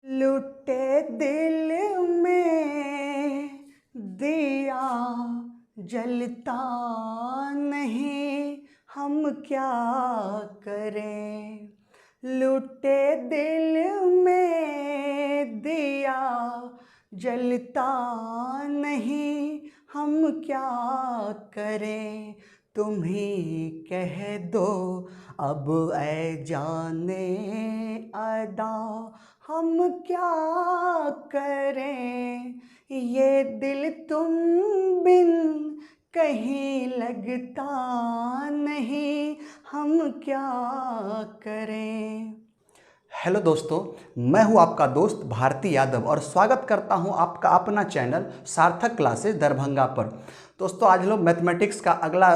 लुटे दिल में दिया जलता नहीं, हम क्या करें। लुटे दिल में दिया जलता नहीं, हम क्या करें। तुम ही कह दो अब ऐ जाने अदा, हम क्या करें। ये दिल तुम बिन कहीं लगता नहीं, हम क्या करें। हेलो दोस्तों, मैं हूं आपका दोस्त भारती यादव और स्वागत करता हूं आपका अपना चैनल सार्थक क्लासेस दरभंगा पर। दोस्तों, आज लोग मैथमेटिक्स का अगला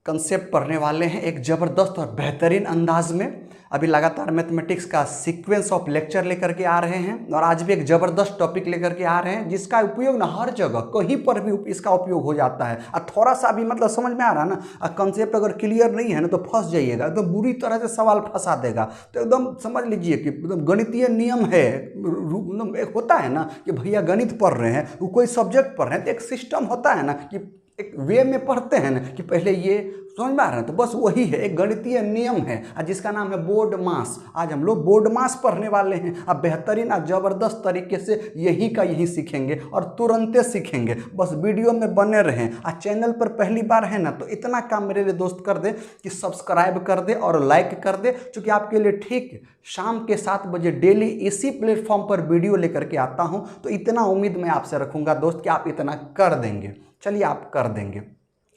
कंसेप्ट पढ़ने वाले हैं एक ज़बरदस्त और बेहतरीन अंदाज में। अभी लगातार मैथमेटिक्स का सीक्वेंस ऑफ लेक्चर लेकर के आ रहे हैं और आज भी एक ज़बरदस्त टॉपिक लेकर के आ रहे हैं जिसका उपयोग ना हर जगह कहीं पर भी इसका उपयोग हो जाता है। और थोड़ा सा भी मतलब समझ में आ रहा है ना, कंसेप्ट अगर क्लियर नहीं है ना तो फंस जाइएगा, एकदम बुरी तरह से सवाल फंसा देगा। तो एकदम समझ लीजिए कि एकदम गणितीय नियम है। एक होता है ना कि भैया गणित पढ़ रहे हैं, वो कोई सब्जेक्ट पढ़ रहे हैं तो एक सिस्टम होता है ना कि एक वे में पढ़ते हैं ना कि पहले ये समझ में आ रहा है, तो बस वही है, एक गणितीय नियम है जिसका नाम है बोर्ड मास। आज हम लोग बोर्ड मास पढ़ने वाले हैं। अब बेहतरीन और ज़बरदस्त तरीके से यही का यही सीखेंगे और तुरंते सीखेंगे। बस वीडियो में बने रहें। आज चैनल पर पहली बार है ना तो इतना काम मेरे लिए दोस्त कर दे कि सब्सक्राइब कर दे और लाइक कर दे, क्योंकि आपके लिए ठीक शाम के 7 बजे डेली इसी प्लेटफॉर्म पर वीडियो लेकर के आता हूँ। तो इतना उम्मीद मैं आपसे रखूँगा दोस्त कि आप इतना कर देंगे। चलिए, आप कर देंगे।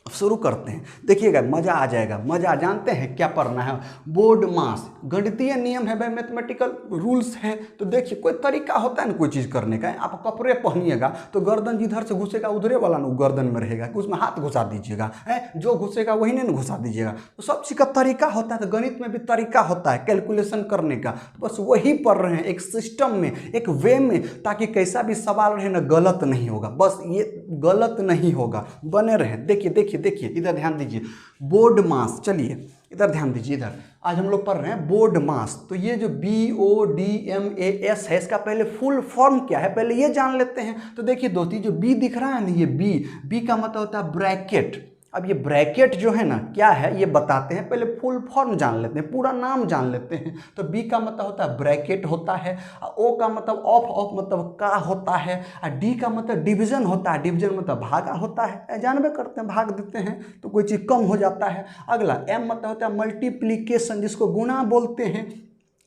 शुरू करते हैं, देखिएगा मज़ा आ जाएगा। मज़ा जानते हैं क्या पढ़ना है, बोर्ड मास, गणितीय नियम है भाई, मैथमेटिकल रूल्स है। तो देखिए कोई तरीका होता है ना कोई चीज़ करने का। आप कपड़े पहनिएगा तो गर्दन जिधर से घुसेगा उधरे वाला ना गर्दन में रहेगा कि उसमें हाथ घुसा दीजिएगा, जो घुसेगा वही नहीं घुसा दीजिएगा। तो सब चीज़ का तरीका होता है, तो गणित में भी तरीका होता है कैलकुलेशन करने का। तो बस वही पढ़ रहे हैं एक सिस्टम में, एक वे में, ताकि कैसा भी सवाल रहे ना गलत नहीं होगा। बस ये गलत नहीं होगा, बने रहें। देखिए देखिए देखिए, इधर ध्यान दीजिए, बोर्ड मास। चलिए इधर ध्यान दीजिए, इधर आज हम लोग पढ़ रहे हैं बोर्ड मास। तो ये जो BODMAS है, इसका पहले फुल फॉर्म क्या है पहले ये जान लेते हैं। तो देखिए दोस्तों, जो बी दिख रहा है ना, ये बी का मतलब होता है ब्रैकेट। अब ये ब्रैकेट जो है ना क्या है ये बताते हैं, पहले फुल फॉर्म जान लेते हैं, पूरा नाम जान लेते हैं। तो बी का मतलब होता है ब्रैकेट होता है, ओ का मतलब ऑफ मतलब का होता है, और डी का मतलब डिवीजन होता है, डिवीजन मतलब भागा होता है, जानबे करते हैं, भाग देते हैं तो कोई चीज़ कम हो जाता है। अगला एम मतलब होता है मल्टीप्लीकेशन, जिसको गुणा बोलते हैं,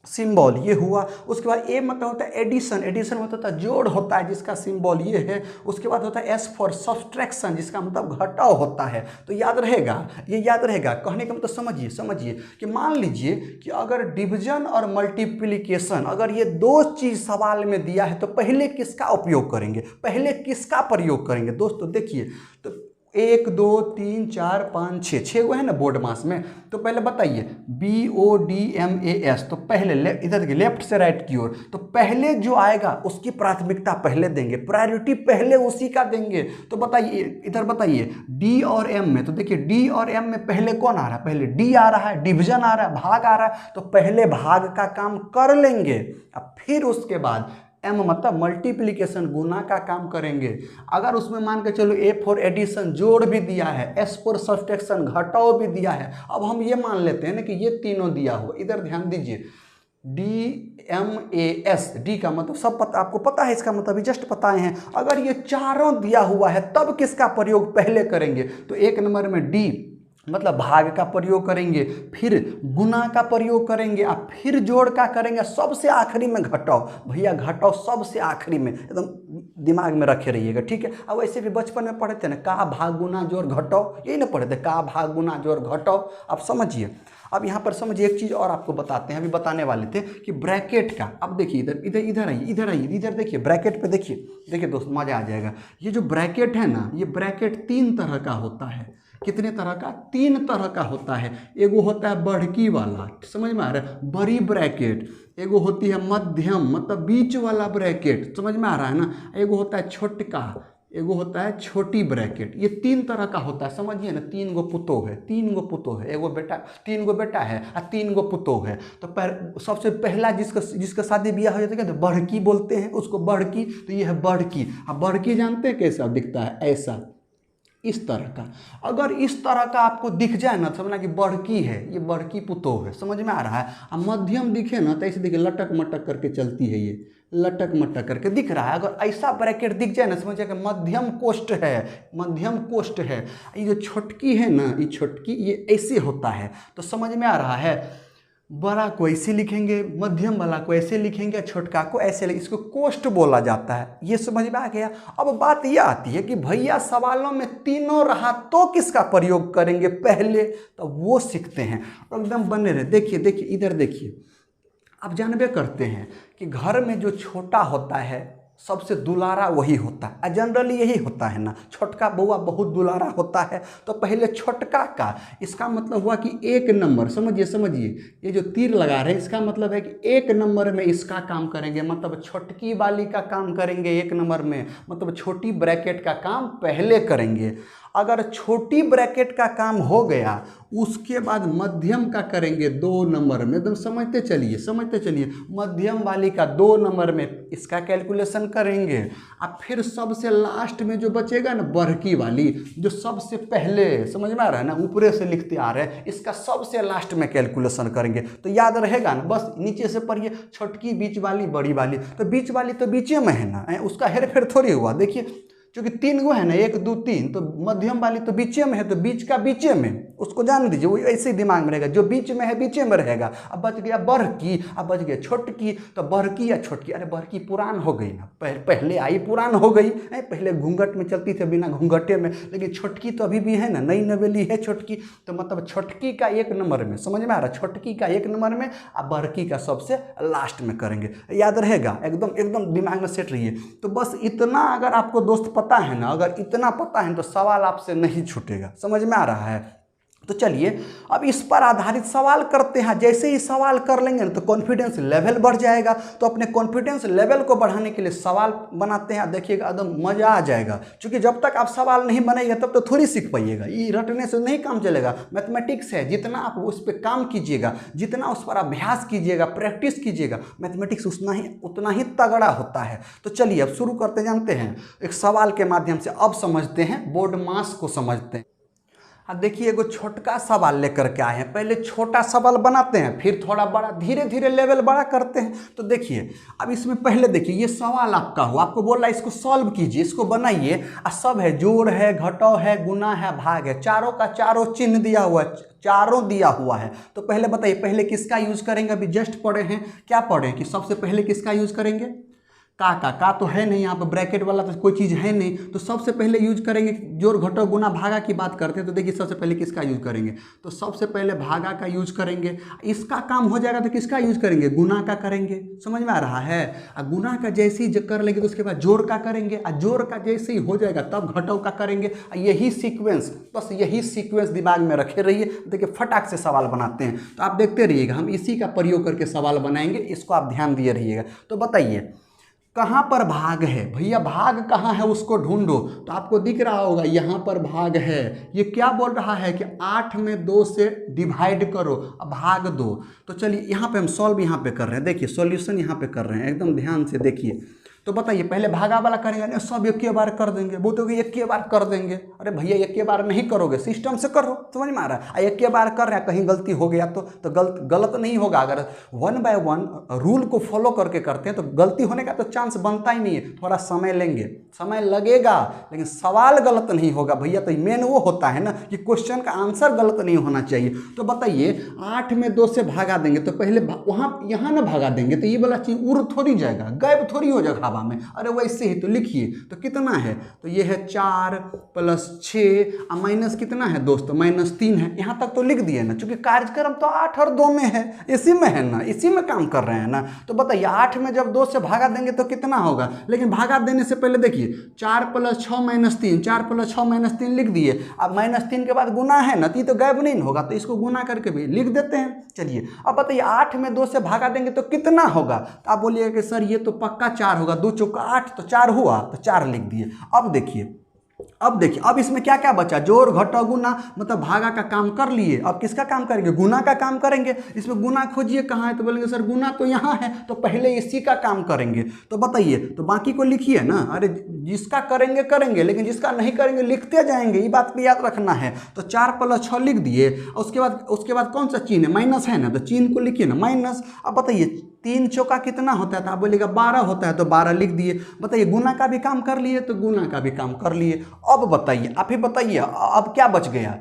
सिंबल ये हुआ। उसके बाद ए मतलब होता है एडिशन, एडिशन मतलब होता है जोड़ होता है, जिसका सिंबल ये है। उसके बाद होता है एस फॉर सब्सट्रैक्शन, जिसका मतलब घटाव होता है। तो याद रहेगा, ये याद रहेगा। कहने का मतलब समझिए कि मान लीजिए कि अगर डिवीजन और मल्टीप्लिकेशन, अगर ये दो चीज़ सवाल में दिया है तो पहले किसका उपयोग करेंगे, पहले किसका प्रयोग करेंगे। दोस्तों देखिए, तो 1 2 3 4 5 6 वो है ना बोर्ड मास में। तो पहले बताइए BODMAS, तो पहले इधर देखिए, लेफ्ट से राइट की ओर। तो पहले जो आएगा उसकी प्राथमिकता पहले देंगे, प्रायोरिटी पहले उसी का देंगे। तो बताइए, इधर बताइए D और M में, तो देखिए D और M में पहले कौन आ रहा है, पहले D आ रहा है, डिवीजन आ रहा है, भाग आ रहा है। तो पहले भाग का काम कर लेंगे, अब फिर उसके बाद एम मतलब मल्टीप्लिकेशन गुना का काम करेंगे। अगर उसमें मान के चलो ए फॉर एडिशन जोड़ भी दिया है, एस फॉर सब्सट्रैक्शन घटाव भी दिया है, अब हम ये मान लेते हैं ना कि ये तीनों दिया हुआ। इधर ध्यान दीजिए, DMAS, डी का मतलब सब पता, आपको पता है इसका मतलब, जस्ट बताए हैं। अगर ये चारों दिया हुआ है तब किसका प्रयोग पहले करेंगे, तो एक नंबर में डी मतलब भाग का प्रयोग करेंगे, फिर गुना का प्रयोग करेंगे, और फिर जोड़ का करेंगे, सबसे आखिरी में घटाव। भैया घटाव सबसे आखिरी में, एकदम दिमाग में रखे रहिएगा, ठीक है। अब वैसे भी बचपन में पढ़े थे ना, का भाग गुना जोड़ घटाव, यही ना पढ़े थे, का भाग गुना जोड़ घटाव। अब समझिए, अब यहाँ पर समझिए एक चीज़ और आपको बताते हैं, अभी बताने वाले थे कि ब्रैकेट का। अब देखिए इधर आइए, इधर देखिए, ब्रैकेट पे देखिए दोस्त, मज़ा आ जाएगा। ये जो ब्रैकेट है ना, ये ब्रैकेट 3 तरह का होता है। कितने तरह का, 3 तरह का होता है। एगो होता है बढ़की वाला, समझ में आ रहा है, बड़ी ब्रैकेट। एगो होती है मध्यम मतलब बीच वाला ब्रैकेट, समझ में आ रहा है ना। एगो होता है छोटका, एगो होता है छोटी ब्रैकेट। ये 3 तरह का होता है, समझिए ना। 3 गो पुतोह है, 3 गो पुतोह है, एगो बेटा, 3 गो बेटा है और 3 गो पुतोह है। तो सबसे पहला जिसका शादी ब्याह हो जाता है, तो बड़की बोलते हैं उसको, बड़की। तो ये है बड़की। अब बड़की जानते हैं कैसा दिखता है? ऐसा, इस तरह का। अगर इस तरह का आपको दिख जाए ना, समझना कि बड़की है, ये बड़की पुतोह है। समझ में आ रहा है? अब मध्यम दिखे ना तो ऐसे देखिए, लटक मटक करके चलती है, ये लटक मटक करके दिख रहा है। अगर ऐसा ब्रैकेट दिख जाए ना, समझिए कि मध्यम कोष्ठ है, मध्यम कोष्ठ है। ये जो छोटकी है ना, ये छोटकी, ये ऐसे होता है। तो समझ में आ रहा है? बड़ा को ऐसे लिखेंगे, मध्यम वाला को ऐसे लिखेंगे, छोटका को ऐसे लिखेंगे। इसको कोष्ठ बोला जाता है। ये समझ में आ गया? अब बात यह आती है कि भैया सवालों में तीनों रहा तो किसका प्रयोग करेंगे पहले, तो वो सीखते हैं। एकदम बने रहे। देखिए देखिए, इधर देखिए। आप जानबे करते हैं कि घर में जो छोटा होता है सबसे दुलारा वही होता है। जनरली यही होता है ना, छोटका बउआ बहुत दुलारा होता है। तो पहले छोटका का, इसका मतलब हुआ कि 1 नंबर। समझिए, ये जो तीर लगा रहे हैं, इसका मतलब है कि 1 नंबर में इसका काम करेंगे, मतलब छोटकी वाली का काम करेंगे 1 नंबर में, मतलब छोटी ब्रैकेट का काम पहले करेंगे। अगर छोटी ब्रैकेट का काम हो गया, उसके बाद मध्यम का करेंगे 2 नंबर में। एकदम समझते चलिए। मध्यम वाली का 2 नंबर में इसका कैलकुलेशन करेंगे। अब फिर सबसे लास्ट में जो बचेगा ना, बड़की वाली, जो सबसे पहले, समझ में आ रहा है ना, ऊपरे से लिखते आ रहे हैं, इसका सबसे लास्ट में कैलकुलेशन करेंगे। तो याद रहेगा ना, बस नीचे से पढ़िए, छोटकी, बीच वाली, बड़ी वाली। तो बीच वाली तो बीचे में है ना, उसका हेर फेर थोड़ी हुआ। देखिए, क्योंकि 3 गो है ना, 1 2 3, तो मध्यम वाली तो बीचे में है, तो बीच का बीचे में, उसको जान दीजिए, वो ऐसे ही दिमाग में रहेगा, जो बीच में है बीचे में रहेगा। अब बच गया बड़की, अब बच गया छोटकी। तो बड़की या छोटकी, अरे बड़की पुरान हो गई ना, पहले आई पुरान हो गई, पहले घूंघट में चलती थी, बिना घूंघटे में। लेकिन छोटकी तो अभी भी है ना, नई नवेली है छोटकी। तो मतलब छोटकी का 1 नंबर में, समझ में आ रहा है? छोटकी का 1 नंबर में, अब बड़की का सबसे लास्ट में करेंगे। याद रहेगा? एकदम दिमाग में सेट रहिए। तो बस इतना अगर आपको दोस्त पता है ना, अगर इतना पता है तो सवाल आपसे नहीं छूटेगा। समझ में आ रहा है? तो चलिए अब इस पर आधारित सवाल करते हैं। जैसे ही सवाल कर लेंगे ना, तो कॉन्फिडेंस लेवल बढ़ जाएगा। तो अपने कॉन्फिडेंस लेवल को बढ़ाने के लिए सवाल बनाते हैं। देखिएगा, एकदम मजा आ जाएगा। क्योंकि जब तक आप सवाल नहीं बनाइएगा तब तो थोड़ी सीख पाइएगा। ये रटने से नहीं काम चलेगा। मैथमेटिक्स है, जितना आप उस पर काम कीजिएगा, जितना उस पर अभ्यास कीजिएगा, प्रैक्टिस कीजिएगा, मैथमेटिक्स उतना ही तगड़ा होता है। तो चलिए अब शुरू करते, जानते हैं एक सवाल के माध्यम से। अब समझते हैं बोर्ड मास को, समझते हैं। अब देखिए, एगो छोटका सवाल लेकर के आए हैं। पहले छोटा सवाल बनाते हैं, फिर थोड़ा बड़ा, धीरे धीरे लेवल बड़ा करते हैं। तो देखिए, अब इसमें पहले देखिए, ये सवाल आपका हो, आपको बोल रहा है इसको सॉल्व कीजिए, इसको बनाइए। सब है, जोड़ है, घटाव है, गुना है, भाग है, चारों का चारों चिन्ह दिया हुआ है, चारों दिया हुआ है। तो पहले बताइए, पहले किसका यूज करेंगे? अभी जस्ट पढ़े हैं, क्या पढ़े कि सबसे पहले किसका यूज करेंगे? का तो है नहीं, यहाँ पर ब्रैकेट वाला तो कोई चीज़ है नहीं। तो सबसे पहले यूज करेंगे, जोड़ घटाव गुना भागा की बात करते हैं। तो देखिए, सबसे पहले किसका यूज करेंगे? तो सबसे पहले भागा का यूज करेंगे। इसका काम हो जाएगा तो किसका यूज करेंगे? गुना का करेंगे। समझ में आ रहा है? गुना का जैसे ही कर लेंगे तो उसके बाद जोड़ का करेंगे, और जोड़ का जैसे ही हो जाएगा तब घटाव का करेंगे। यही सीक्वेंस, बस यही सीक्वेंस दिमाग में रखे रहिए। देखिए, फटाक से सवाल बनाते हैं। तो आप देखते रहिएगा, हम इसी का प्रयोग करके सवाल बनाएंगे, इसको आप ध्यान दिए रहिएगा। तो बताइए, कहाँ पर भाग है? भैया भाग कहाँ है, उसको ढूंढो। तो आपको दिख रहा होगा, यहाँ पर भाग है। ये क्या बोल रहा है कि 8 में 2 से डिवाइड करो, अब भाग दो। तो चलिए, यहाँ पे हम सॉल्व यहाँ पे कर रहे हैं। देखिए, सॉल्यूशन यहाँ पे कर रहे हैं, एकदम ध्यान से देखिए। तो बताइए, पहले भागा वाला करेंगे ना, सब एक बार कर देंगे। वो तो एक बार कर देंगे। अरे भैया, एक बार नहीं करोगे, सिस्टम से करो। समझ में आ रहा है? एक बार कर रहे हैं, कहीं गलती हो गया तो गलत नहीं होगा। अगर 1 बाय 1 रूल को फॉलो करके करते हैं तो गलती होने का तो चांस बनता ही नहीं है। थोड़ा समय लेंगे, समय लगेगा, लेकिन सवाल गलत नहीं होगा भैया। तो मेन वो होता है ना कि क्वेश्चन का आंसर गलत नहीं होना चाहिए। तो बताइए, 8 में 2 से भागा देंगे, तो पहले वहाँ यहाँ ना भागा देंगे तो ये वाला चीज उड़ थोड़ी जाएगा, गायब थोड़ी हो जाएगा हवा में। अरे वैसे ही तो लिखिए, तो कितना है? तो ये है 4 + 6 और माइनस कितना है दोस्तों? -3 है। यहाँ तक तो लिख दिए ना, क्योंकि कार्यक्रम तो 8 और 2 में है, इसी में है ना, इसी में काम कर रहे हैं ना। तो बताइए, 8 में जब 2 से भागा देंगे तो कितना होगा? लेकिन भागा देने से पहले देखिए, 4 + 6 - 3, 4 + 6 - 3 लिख दिए। अब -3 के बाद गुना है ना, तो ये तो गायब नहीं होगा, तो इसको गुना करके भी लिख देते हैं। चलिए, अब बताइए, 8 में 2 से भागा देंगे तो कितना होगा? तो आप बोलिएगा कि सर ये तो पक्का 4 होगा, 2 चौका 8, तो 4 हुआ, तो 4 लिख दिए। अब देखिए अब इसमें क्या क्या बचा, जोड़ घटा गुना, मतलब भागा का काम कर लिए। अब किसका काम करेंगे, गुना का काम करेंगे। इसमें गुना खोजिए कहाँ है, तो बोलेंगे सर गुना तो यहाँ है, तो पहले इसी का काम करेंगे। तो बताइए, तो बाकी को लिखिए ना, अरे जिसका करेंगे करेंगे, लेकिन जिसका नहीं करेंगे लिखते जाएंगे, ये बात पे याद रखना है। तो 4 + 6 लिख दिए, उसके बाद कौन सा चिन्ह है, माइनस है ना, तो चिन्ह को लिखिए ना, माइनस। अब बताइए 3 चौका कितना होता है, तो आप बोलिएगा 12 होता है, तो 12 लिख दिए। बताइए गुना का भी काम कर लिए, तो गुना का भी काम कर लिए। अब बताइए, आप ही बताइए अब क्या बच गया,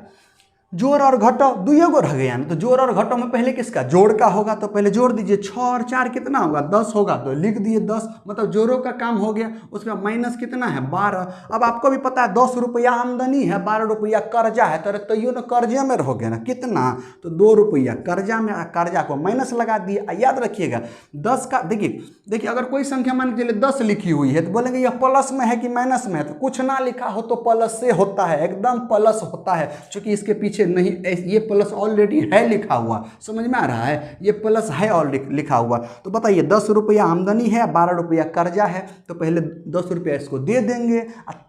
जोड़ और घटाओ, 2 गो रह गया ना। तो जोड़ और घटाओ में पहले किसका, जोड़ का होगा, तो पहले जोड़ दीजिए। 6 और 4 कितना होगा, 10 होगा, तो लिख दिए 10, मतलब जोड़ों का काम हो गया। उसके बाद माइनस कितना है, 12। अब आपको भी पता है 10 रुपया आमदनी है, 12 रुपया कर्जा है, तो तैयो ना कर्जे में रहोगे ना, कितना, तो 2 रुपया कर्जा में, कर्जा को माइनस लगा दिए। याद रखिएगा 10 का, देखिए अगर कोई संख्या मान के चलिए 10 लिखी हुई है, तो बोलेंगे यह प्लस में है कि माइनस में है, तो कुछ ना लिखा हो तो प्लस से होता है, एकदम प्लस होता है, क्योंकि इसके पीछे नहीं, ये प्लस ऑलरेडी है लिखा हुआ, समझ में आ रहा है, ये प्लस है और लिखा हुआ। तो बताइए 10 रुपया आमदनी है, 12 रुपया कर्जा है, तो पहले 10 रुपया इसको दे देंगे,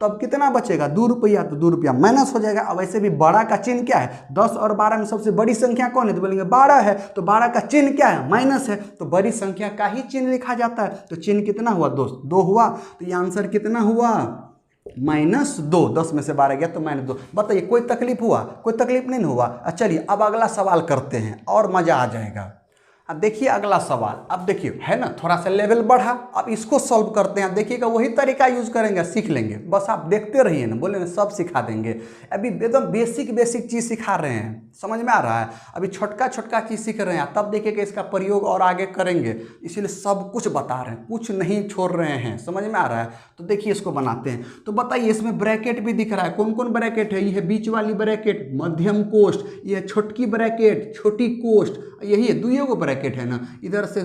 तब कितना बचेगा, 2 रुपया, तो 2 रुपया माइनस हो जाएगा। अब वैसे भी बड़ा का चिन्ह क्या है, 10 और 12 में सबसे बड़ी संख्या कौन है, तो बोलेंगे 12 है, तो 12 का चिन्ह क्या है, माइनस है, तो बड़ी संख्या का ही चिन्ह लिखा जाता है। तो चिन्ह कितना हुआ दोस्त, 2 हुआ, तो ये आंसर कितना हुआ, -2। 10 में से 12 गया तो -2। बताइए कोई तकलीफ हुआ, कोई तकलीफ नहीं हुआ। चलिए अब अगला सवाल करते हैं और मजा आ जाएगा। अब देखिए अगला सवाल, अब देखिए है ना, थोड़ा सा लेवल बढ़ा, अब इसको सॉल्व करते हैं। देखिएगा वही तरीका यूज करेंगे, सीख लेंगे, बस आप देखते रहिए ना, बोले ना सब सिखा देंगे। अभी एकदम बेसिक चीज़ सिखा रहे हैं, समझ में आ रहा है, अभी छोटका चीज़ सीख रहे हैं, तब देखिएगा इसका प्रयोग और आगे करेंगे, इसीलिए सब कुछ बता रहे हैं, कुछ नहीं छोड़ रहे हैं, समझ में आ रहा है। तो देखिए इसको बनाते हैं। तो बताइए इसमें ब्रैकेट भी दिख रहा है, कौन कौन ब्रैकेट है, ये है बीच वाली ब्रैकेट, मध्यम कोष्ठ, ये है छोटकी ब्रैकेट, छोटी कोष्ठ, यही है 2 गो ब्रैकेट है ना, इधर से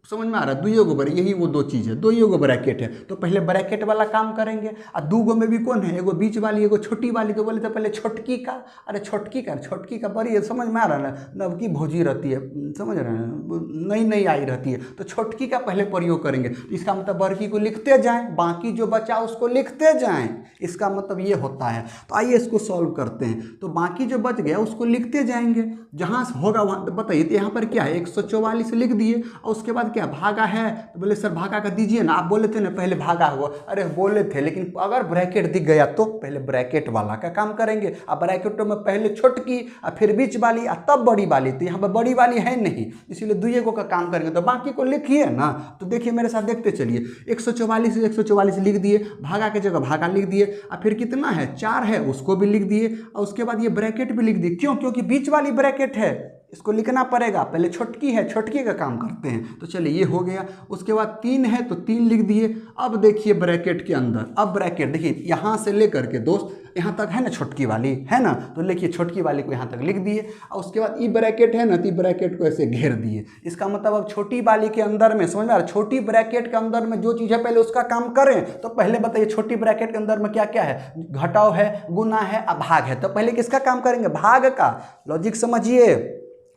समझ में आ रहा है, 2 गो ब्रैकेट, यही वो 2 चीज़ है, 2 गो ब्रैकेट है। तो पहले ब्रैकेट वाला काम करेंगे, और 2 गो में भी कौन है, एगो बीच वाली एगो छोटी वाली, तो बोले तो पहले छोटकी का, अरे छोटकी का बड़ी है, समझ में आ रहा है ना, नवकी भौजी रहती है, समझ रहे हैं, नई आई रहती है, तो छोटकी का पहले प्रयोग करेंगे। तो इसका मतलब बड़की को लिखते जाएँ, बाकी जो बचा उसको लिखते जाएँ, इसका मतलब ये होता है। तो आइए इसको सॉल्व करते हैं। तो बाकी जो बच गया उसको लिखते जाएंगे, जहाँ होगा वहाँ। बताइए तो यहाँ पर क्या है, 144 लिख दिए, और उसके बाद क्या भागा है, तो बोले सर भागा का दीजिए ना, आप बोले थे ना पहले भागा हुआ, अरे बोले थे, लेकिन अगर ब्रैकेट दिख गया तो पहले ब्रैकेट वाला का काम करेंगे। अब ब्रैकेटों में पहले छोटकी और फिर बीच वाली और तब बड़ी वाली, तो यहाँ पर बड़ी वाली है नहीं, इसीलिए 2 गो का काम करेंगे। तो बाकी को लिखिए ना, तो देखिए मेरे साथ देखते चलिए, 144 लिख दिए, भागा की जगह भागा लिख दिए, और फिर कितना है 4 है उसको भी लिख दिए, और उसके बाद ये ब्रैकेट भी लिख दिए। क्यों, क्योंकि बीच वाली ब्रैकेट है, इसको लिखना पड़ेगा। पहले छोटकी है, छोटकी का काम करते हैं। तो चलिए ये हो गया। उसके बाद 3 है तो 3 लिख दिए। अब देखिए ब्रैकेट के अंदर, अब ब्रैकेट देखिए यहाँ से लेकर के दोस्त यहाँ तक है ना, छोटकी वाली है ना, तो लिखिए छोटकी वाली को यहाँ तक लिख दिए। और उसके बाद ई ब्रैकेट है ना, तो ई ब्रैकेट को ऐसे घेर दिए। इसका मतलब अब छोटी वाली के अंदर में, समझ में आ रहा है, छोटी ब्रैकेट के अंदर में जो चीज़ है पहले उसका काम करें। तो पहले बताइए छोटी ब्रैकेट के अंदर में क्या क्या है, घटाव है, गुना है, भाग है। तो पहले किसका काम करेंगे, भाग का। लॉजिक समझिए,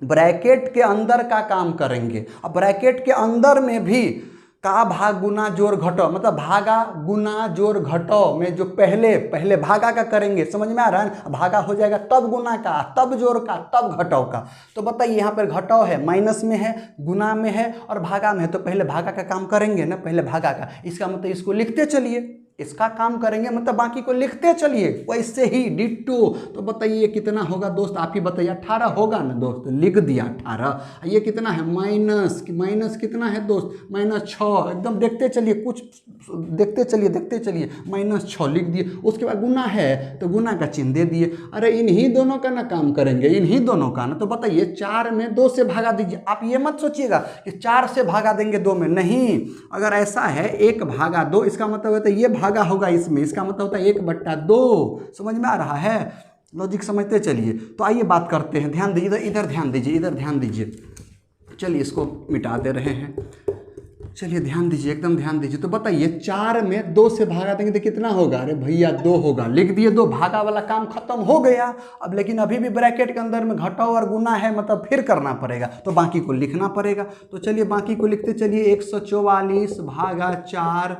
ब्रैकेट के अंदर का काम करेंगे। अब ब्रैकेट के अंदर में भी का भाग गुना जोड़ घटाओ, मतलब भागा गुना जोड़ घटाओ में जो पहले भागा का करेंगे, समझ में आ रहा है। भागा हो जाएगा तब गुना का, तब जोड़ का, तब घटाओ का। तो बताइए यहाँ पर घटाओ है, माइनस में है, गुना में है और भागा में है, तो पहले भागा का काम करेंगे ना, पहले भागा का। इसका मतलब इसको लिखते चलिए, इसका काम करेंगे, मतलब बाकी को लिखते चलिए वैसे ही डिट्टो। तो बताइए कितना होगा दोस्त, आप ही बताइए। 18 होगा ना दोस्त, लिख दिया 18। ये कितना है, माइनस कितना है दोस्त, -6। एकदम देखते चलिए, कुछ देखते चलिए -6 लिख दिए। उसके बाद गुना है तो गुना का चिन्ह दे दिए। अरे इन्हीं दोनों का ना काम करेंगे, इन्हीं दोनों का ना। तो बताइए 4 में 2 से भागा दीजिए। आप ये मत सोचिएगा कि 4 से भागा देंगे 2 में, नहीं। अगर ऐसा है 1 भागा 2, इसका मतलब होता है ये भागा होगा इसमें, इसका मतलब होता है 1/2। समझ में आ रहा है, लॉजिक समझते चलिए। तो आइए बात करते हैं, ध्यान दीजिए, इधर ध्यान दीजिए, चलिए इसको मिटा दे रहे हैं। चलिए ध्यान दीजिए, एकदम ध्यान दीजिए। तो बताइए 4 में 2 से भागा देंगे तो कितना होगा? अरे भैया 2 होगा, लिख दिए 2, भागा वाला काम खत्म हो गया। अब लेकिन अभी भी ब्रैकेट के अंदर में घटाओ और गुना है, मतलब फिर करना पड़ेगा, तो बाकी को लिखना पड़ेगा। तो चलिए बाकी को लिखते चलिए, 144 भागा 4।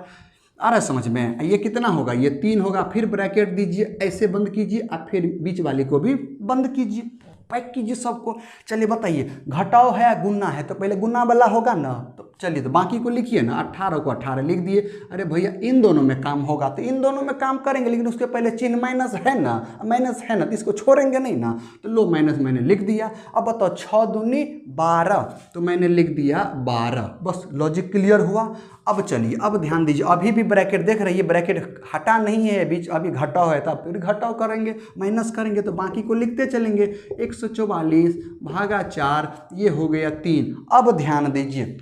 आ रहा है समझ में? ये कितना होगा? ये 3 होगा। फिर ब्रैकेट दीजिए, ऐसे बंद कीजिए और फिर बीच वाले को भी बंद कीजिए, पैक कीजिए सबको। चलिए बताइए घटाओ है या गुना है? तो पहले गुना वाला होगा ना, तो चलिए तो बाकी को लिखिए ना। 18 को 18 लिख दिए। अरे भैया इन दोनों में काम होगा तो इन दोनों में काम करेंगे, लेकिन उसके पहले चिन्ह माइनस है ना, माइनस है ना, तो इसको छोड़ेंगे नहीं ना। तो लो माइनस मैंने लिख दिया। अब बताओ 6 दूनी 12, तो मैंने लिख दिया 12। बस लॉजिक क्लियर हुआ। अब चलिए अब ध्यान दीजिए, अभी भी ब्रैकेट देख रही है, ब्रैकेट हटा नहीं है बीच, अभी घटाओ है, तो फिर घटाओ करेंगे, माइनस करेंगे, तो बाकी को लिखते चलेंगे। 144 भागा 4, ये हो गया 3। अब ध्यान दीजिए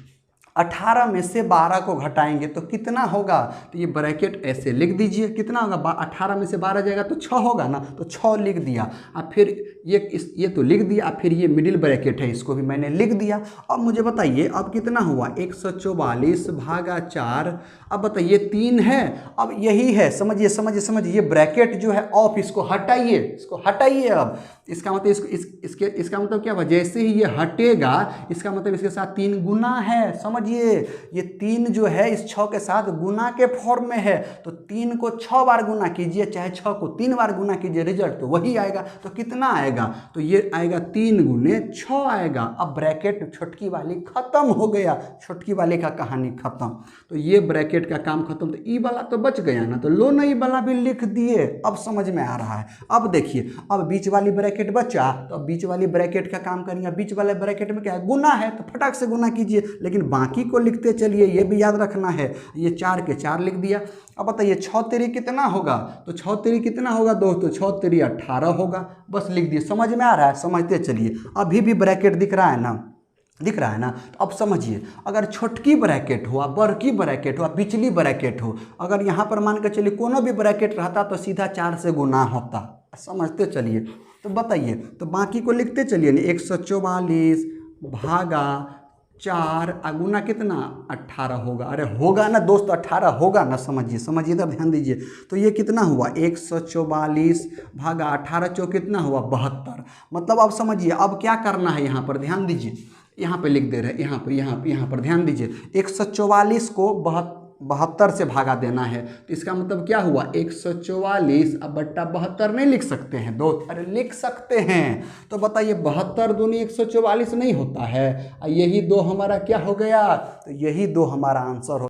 18 में से 12 को घटाएंगे तो कितना होगा? तो ये ब्रैकेट ऐसे लिख दीजिए, कितना होगा? 18 में से 12 जाएगा तो 6 होगा ना, तो 6 लिख दिया। अब फिर ये तो लिख दिया, फिर ये मिडिल ब्रैकेट है, इसको भी मैंने लिख दिया। अब मुझे बताइए अब कितना हुआ? 144 भागा 4। अब बताइए 3 है, अब यही है, समझिए समझिए समझिए, ये ब्रैकेट जो है ऑफ, इसको हटाइए, इसको हटाइए। अब इसका मतलब इसका मतलब क्या हुआ? जैसे ही ये हटेगा, इसका मतलब इसके साथ 3 गुना है। समझिए ये 3 जो है इस 6 के साथ गुना के फॉर्म में है, तो 3 को 6 बार गुना कीजिए, चाहे 6 को 3 बार गुना कीजिए, रिजल्ट तो वही आएगा। तो कितना आएगा? तो ये आएगा 3 गुने 6 आएगा। अब ब्रैकेट छोटकी वाली खत्म हो गया, छोटकी वाले का कहानी खत्म। तो ये ब्रैकेट का काम खत्म। तो ई वाला तो बच गया ना, तो लो ना ई वाला भी लिख दिए। अब समझ में आ रहा है। अब देखिए अब बीच वाली ब्रैकेट बचा, तो अब बीच वाली ब्रैकेट का काम करेंगे। बीच वाले ब्रैकेट में क्या है? गुना है, तो फटाक से गुना कीजिए, लेकिन बाकी को लिखते चलिए, ये भी याद रखना है। ये 4 के 4 लिख दिया। अब बताइए 6 तेरी कितना होगा? तो 6 तेरी कितना होगा दोस्तों? 6 तेरी 18 होगा। बस लिख दिए। समझ में आ रहा है? समझते चलिए। अभी भी ब्रैकेट दिख रहा है ना, दिख रहा है ना? तो अब समझिए, अगर छोटकी ब्रैकेट हो, बड़की ब्रैकेट हो, बिचली ब्रैकेट हो, अगर यहाँ पर मान के चलिए कोनो भी ब्रैकेट रहता तो सीधा 4 से गुना होता। समझते चलिए। तो बताइए, तो बाकी को लिखते चलिए ना। 144 भागा 4 गुना कितना? 18 होगा। अरे होगा ना दोस्त, 18 होगा ना? समझिए समझिए, तब ध्यान दीजिए। तो ये कितना हुआ? 144 भागा 18 चौ कितना हुआ? 72। मतलब अब समझिए अब क्या करना है, यहाँ पर ध्यान दीजिए, यहाँ पे लिख दे रहे हैं, यहाँ पर ध्यान दीजिए। 144 को 72 से भागा देना है, तो इसका मतलब क्या हुआ? 144 अब बट्टा 72 नहीं लिख सकते हैं दोस्त? अरे लिख सकते हैं। तो बताइए 72 दूनी 144 नहीं होता है? यही 2 हमारा क्या हो गया? तो यही 2 हमारा आंसर हो